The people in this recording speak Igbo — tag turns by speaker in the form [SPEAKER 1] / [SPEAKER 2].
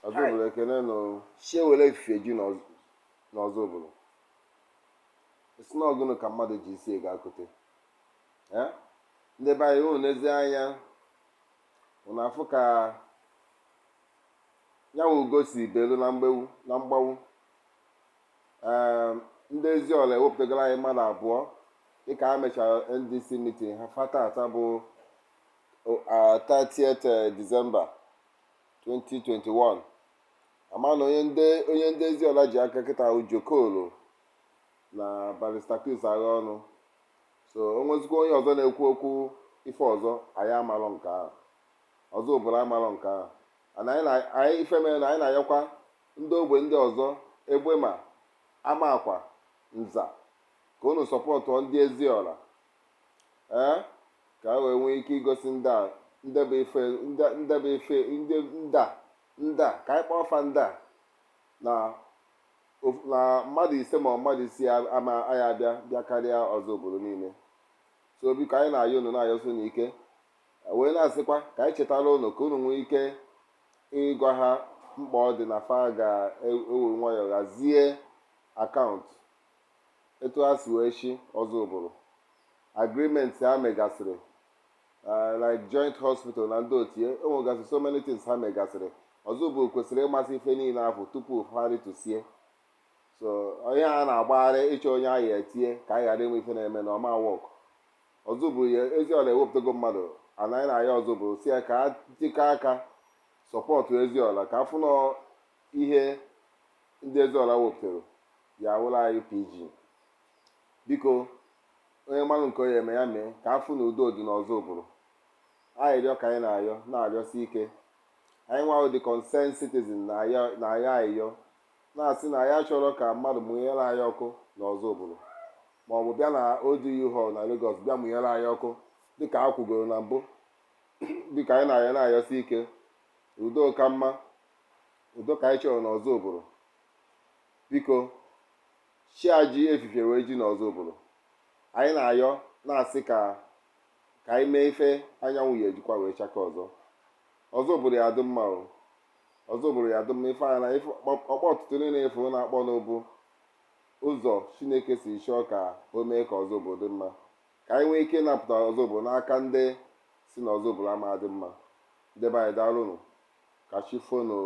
[SPEAKER 1] ọzọ obodo ekene nụ shi ewere efifie ji n'ọzọ obodo esi na ọgụnụ ka mmadụ ji isi ego akụte ndị be anyị hụ n'ezi anya ụnụ afụ ka nyanwụ ugo si belu na mgbawu ndị Eziọra ewepụtagara anyị mmadụ abụọ dịka ha mechara NDC meeting ha fatata bụ 30th December 2021 ama na onye ndị Eziọra ji aka kịta ujokolo na Barrister Chris agha ọnụ so o nwezikwa onye ọzọ na-ekwu okwu ife ọzọ anyị amarọ nke ahụ ọzọ obodo amarọ nke ahụ anyị ife mere na anyị na-ayọkwa ndị ogbe ndị ọzọ egbe ma ama akwa nza ka unu sọpọtụ ndị Eziọra ka e wee nwee ike igosi ndebe ife nda ka anyị kpọọ fa nda na mmadụ ise ma mmadụ isi ama anyị bịa karịa ọzọ obodo niile so biko anyị na-ayọ unu na-ayọsi n'ike wee na-asịkwa ka anyị chetara unu ka unu nwee ike ịgwa ha mkpa ọ dị na fa ga-ewe nwayọọ ghazie akaụntụ etu ha si wee chi ọzọ obodo agrimenti ha megasịrị like joint hospital na ndị otie enwegasị so many things ha megasịrị ọzọ obodo kwesịrị ịmasị ife niile ahụ tupu ha ritusie so onye a na-agbagharị ịchọ onye ahụ etie ka anyị ghara inwe ife na-eme na ọma wọk ọzọ obodo ya Eziọra ewepụtago mmadụ anaghị na ya ọzọ obodo si ya ka ha tikọ aka sọpọtụ Eziọra ka afụ nọ ihe ndị Eziọra wepụtara ya wụrụ anyị PG biko onye mmanụ nke onye eme ya mee ka afụ na udo dị n'ọzọ obodo anyị rịọ ka anyị na-arịọsi ike anyị nwa dị concerned citizen na ayọ ayịyọ na-asị na ya chọrọ ka mmadụ mụnyere anyị ọkụ n'ọzọ obodo ma ọ bụ bịa na ODU hall na Lagos bịa mụnyere anyị ọkụ dịka a kwugoro na mbụ biko anyị na-ayọsi ike udo ka mma udo ka anyị chọrọ n'ọzọ obodo biko chia ji efifie wee ji n'ọzọ obodo anyị na-ayọ na-asị ka anyị mee ife anyanwụ ya ejikwa wee chaka ọzọ obodo ya adị mma ọzọ obodo ya adị mma ife anya na ọkpọ ọtụtụ niile efu na-akpọ n'obu ụzọ Chineke si chọọ ka o mee ka ọzọ obodo dị mma ka anyị nwee ike ịnapụta ọzọ obodo n'aka ndị si n'ọzọ obodo ama dị mma ndebe anyị daalụnụ ka chi fono.